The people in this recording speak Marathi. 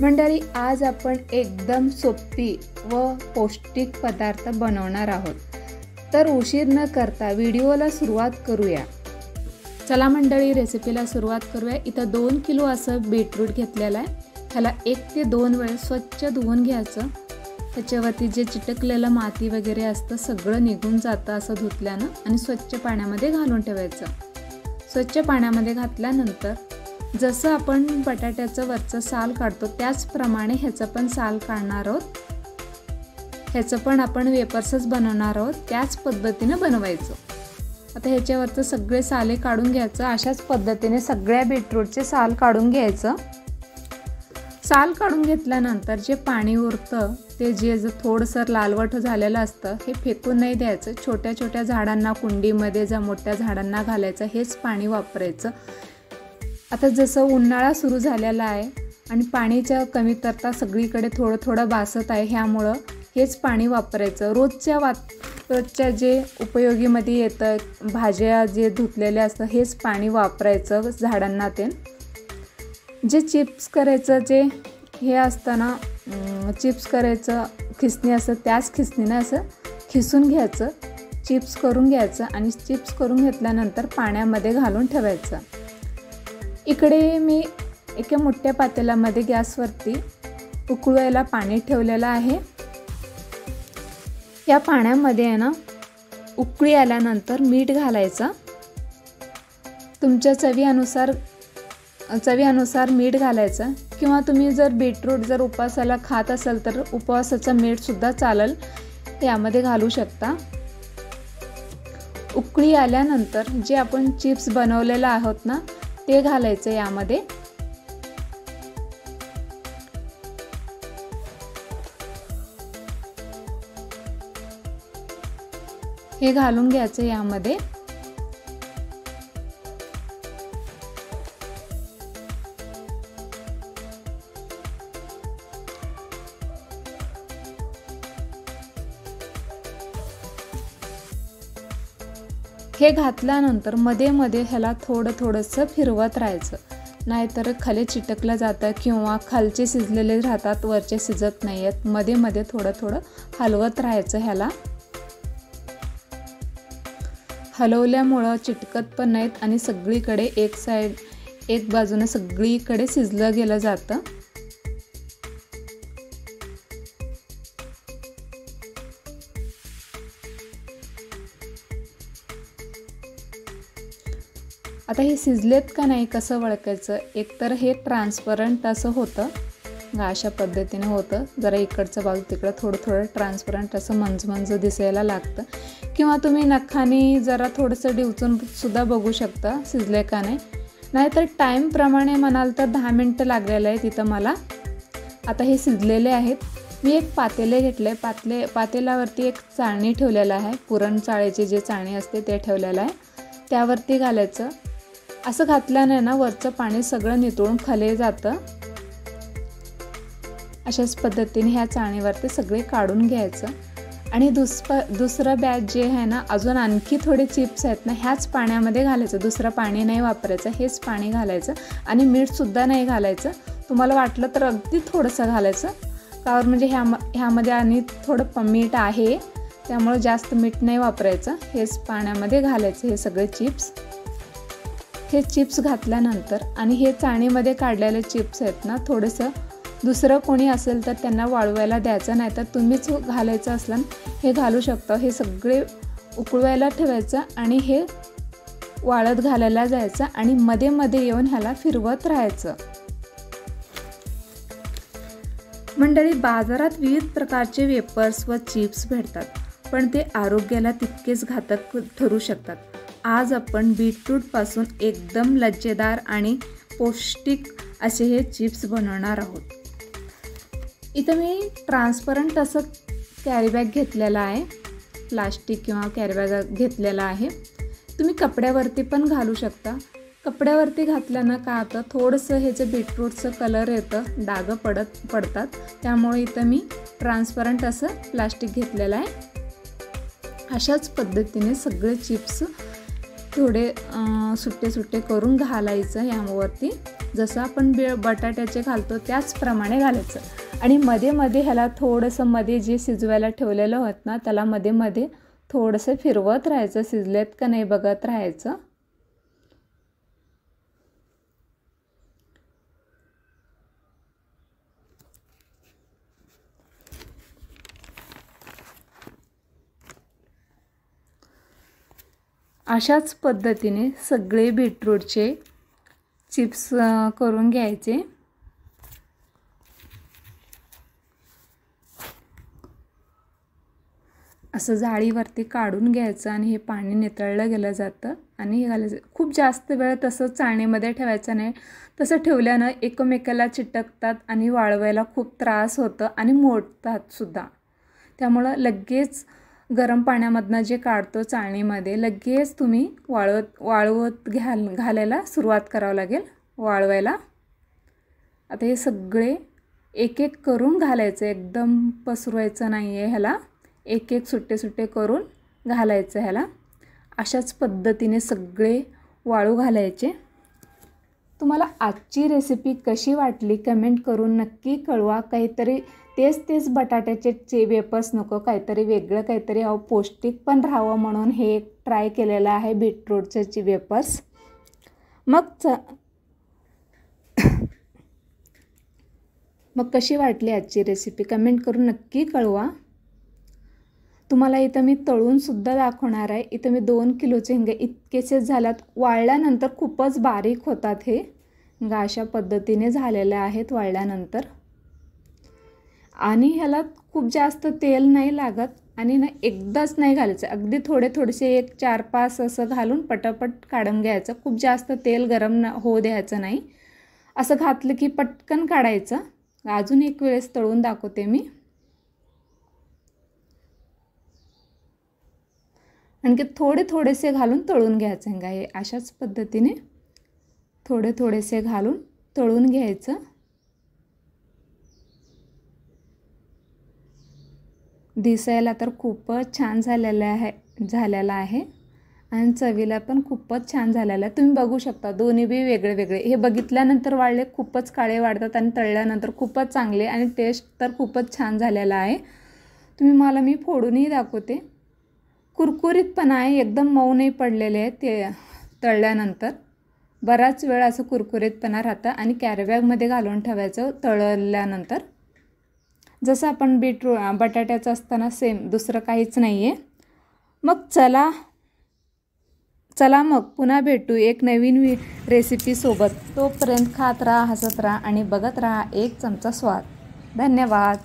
मंडळी, आज आपण एकदम सोपी व पौष्टिक पदार्थ बनवणार आहोत. तर उशीर न करता व्हिडिओला सुरुवात करूया. चला मंडळी, रेसिपीला सुरुवात करूया. इथं 2 किलो असं बीटरूट घेतलेलं आहे. ह्याला 1 ते 2 वेळेस स्वच्छ धुवून घ्यायचं. त्याच्यावरती जे चिटकलेलं माती वगैरे असतं सगळं निघून जातं असं धुतल्यानं, आणि स्वच्छ पाण्यामध्ये घालून ठेवायचं. स्वच्छ पाण्यामध्ये घातल्यानंतर जसं आपण बटाट्याचं वरचं साल काढतो त्याचप्रमाणे ह्याचं पण साल काढणार आहोत. ह्याचं पण आपण वेपर्सच बनवणार आहोत. त्याच पद्धतीने बनवायचं. आता ह्याच्यावरचं सगळे साले काढून घ्यायचं. अशाच पद्धतीने सगळ्या बीटरूटचे साल काढून घ्यायचं. साल काढून घेतल्यानंतर जे पाणी उरतं ते जे थोडंसं लालवट झालेलं असतं हे फेकून नाही द्यायचं. छोट्या छोट्या झाडांना कुंडीमध्ये, ज्या मोठ्या झाडांना घालायचं हेच पाणी वापरायचं. आता जसं उन्हाळा सुरू झालेला आहे आणि पाणीच्या कमतरता सगळीकडे थोडं थोडं भासत आहे, ह्यामुळं हेच पाणी वापरायचं. रोजच्या जे उपयोगीमध्ये येतं, भाज्या जे धुतलेल्या असतं हेच पाणी वापरायचं झाडांना. ते जे चिप्स करायचं जे हे असतं ना, चिप्स करायचं खिसणी असतं, त्याच खिसणीनं असं खिसून घ्यायचं, चिप्स करून घ्यायचं. आणि चिप्स करून घेतल्यानंतर पाण्यामध्ये घालून ठेवायचं. इकडे मी एका मोठ्या पातेल्यामध्ये गॅसवरती उकळवायला पाणी ठेवलेलं आहे. या पाण्यामध्ये आहे ना, उकळी आल्यानंतर मीठ घालायचं. तुमच्या चवीनुसार मीठ घालायचं. किंवा तुम्ही जर बीटरूट जर उपवासाला खात असाल तर उपवासाचं मीठसुद्धा चालेल, यामध्ये घालू शकता. उकळी आल्यानंतर जे आपण चिप्स बनवलेलं आहोत ना ते घालायचं यामध्ये. हे घालून घ्यायचं यामध्ये. हे घातल्यानंतर मध्ये मध्ये ह्याला थोडंसं फिरवत राहायचं, नाहीतर खाली चिटकलं जातं किंवा खालचे शिजलेले राहतात, वरचे शिजत नाही आहेत. मध्ये मध्ये थोडं हलवत राहायचं. ह्याला हलवल्यामुळं चिटकत पण नाहीत आणि सगळीकडे एक बाजूने सगळीकडे शिजलं गेलं जातं. आता हे शिजलेत का नाही कसं ओळखायचं? एकतर हे ट्रान्सपरंट असं होतं, अशा पद्धतीने होतं. जरा इकडचं बाजू तिकडं थोडं ट्रान्सपरंट असं मंज दिसायला लागतं. किंवा तुम्ही नखाने जरा थोडंसं डिवचून सुद्धा बघू शकता शिजले का नाही. नाहीतर टाईमप्रमाणे म्हणाल तर 10 मिनटं लागलेलं आहे तिथं मला. आता हे शिजलेले आहेत. मी एक पातेले घेतले. पातेल्यावरती एक चाळणी ठेवलेलं आहे. पुरण चाळीची जे चाळणी असते ते ठेवलेलं आहे. त्यावरती घालायचं. असं घातल्याने ना वरचं पाणी सगळं नितळून खाली जातं. अशाच पद्धतीने ह्या चाळणीवरती सगळे काढून घ्यायचं. आणि दुसरं बॅच जे आहे ना, अजून आणखी थोडे चिप्स आहेत ना, ह्याच पाण्यामध्ये घालायचं. दुसरं पाणी नाही वापरायचं, हेच पाणी घालायचं. आणि मीठसुद्धा नाही घालायचं. तुम्हाला वाटलं तर अगदी थोडंसं घालायचं, कारण म्हणजे ह्यामध्ये आणि थोडं मीठ आहे, त्यामुळे जास्त मीठ नाही वापरायचं. हेच पाण्यामध्ये घालायचं हे सगळे चिप्स. हे चिप्स घातल्यानंतर आणि हे चाळणीमध्ये काढलेले चिप्स आहेत ना, थोडंसं दुसरं कोणी असेल तर त्यांना वाळवायला द्यायचं, नाही तर तुम्हीच घालायचं असलं हे घालू शकता. हे सगळे उकळवायला ठेवायचं आणि हे वाळत घालायला जायचं आणि मध्ये मध्ये येऊन ह्याला फिरवत राहायचं. मंडळी, बाजारात विविध प्रकारचे वेपर्स व चिप्स भेटतात, पण ते आरोग्याला तितकेच घातक ठरू शकतात. आज आपण बीटरूटपासून एकदम लज्जेदार आणि पौष्टिक असे हे चिप्स बनवणार आहोत. इथं मी ट्रान्सपरंट असं कॅरीबॅग घेतलेला आहे. प्लास्टिक किंवा कॅरीबॅग घेतलेला आहे. तुम्ही कपड्यावरती पण घालू शकता. कपड्यावरती घातल्यानं काय होतं, थोडंसं ह्याचं बीटरूटचं कलर येतं, डाग पडतात. त्यामुळे इथं मी ट्रान्सपरंट असं प्लास्टिक घेतलेलं आहे. अशाच पद्धतीने सगळे चिप्स थोडे सुट्टे करून घालायचं यावरती. जसं आपण बटाट्याचे घालतो त्याचप्रमाणे घालायचं आणि मध्ये मध्ये ह्याला थोडंसं मध्ये जे शिजवायला ठेवलेलं होतं ना त्याला मध्ये मध्ये थोडंसं फिरवत राहायचं, शिजलेत का नाही बघत राहायचं. अशाच पद्धतीने सगळे बीटरूटचे चिप्स करून घ्यायचे. असं जाळीवरती काढून घ्यायचं आणि हे पाणी नितळलं गेलं जातं आणि हे घालायचं. खूप जास्त वेळ तसं चाळणीमध्ये ठेवायचं नाही. तसं ठेवल्यानं एकमेकाला चिटकतात आणि वाळवायला खूप त्रास होतं आणि मोडतात सुद्धा. त्यामुळं लगेच गरम पाण्यामधनं जे काढतो चाळणीमध्ये लगेच तुम्ही वाळवत घालायला सुरुवात करावं लागेल वाळवायला. आता हे सगळे एक एक करून घालायचं, एकदम पसरवायचं नाही आहे ह्याला. एक एक सुट्टे सुट्टे करून घालायचं ह्याला. अशाच पद्धतीने सगळे वाळू घालायचे. तुम्हाला आजची रेसिपी कशी वाटली कमेंट करून नक्की कळवा. काहीतरी तेच बटाट्याचे वेपर्स नको, काहीतरी वेगळं काहीतरी पौष्टिक पण राहावं म्हणून हे ट्राय केलेलं आहे बीटरूटचे वेपर्स. मग कशी वाटली आजची रेसिपी कमेंट करून नक्की कळवा. तुम्हाला इथं मी तळूनसुद्धा दाखवणार आहे. इथं मी 2 किलोचे हिंगे इतकेसे झाल्यात. वाळल्यानंतर खूपच बारीक होतात हे हिंगा, अशा पद्धतीने झालेले आहेत वाळल्यानंतर. आणि ह्याला खूप जास्त तेल नाही लागत आणि ना एकदाच नाही घालायचं, अगदी थोडेसे 1 4-5 असं घालून पटापट काढून घ्यायचं. खूप जास्त तेल गरम होऊ द्यायचं नाही. असं घातलं की पटकन काढायचं. अजून एक वेळेस तळून दाखवते मी. आणखी थोडेसे घालून तळून घ्यायचं हिंगा. हे अशाच पद्धतीने थोडेसे घालून तळून घ्यायचं. दिसायला तर खूपच छान झालेला आहे आणि चवीला पण खूपच छान झालेला आहे. तुम्ही बघू शकता दोन्ही बी वेगळे. हे बघितल्यानंतर वाळले खूपच काळे वाढतात आणि तळल्यानंतर खूपच चांगले आणि टेस्ट तर खूपच छान झालेला आहे. मला मी फोडूनही दाखवते. कुरकुरीतपणा आहे, एकदम मऊ नाही पडलेले आहे ते. तळल्यानंतर बराच वेळ असं कुरकुरीतपणा राहतं आणि कॅरीबॅगमध्ये घालून ठेवायचं तळल्यानंतर. जसं आपण बटाट्याचं असताना सेम, दुसरं काहीच नाही आहे. मग चला मग पुन्हा भेटू एक नवीन रेसिपीसोबत. तोपर्यंत खात राहा, हसत राहा आणि बघत राहा एक चमचा स्वाद. धन्यवाद.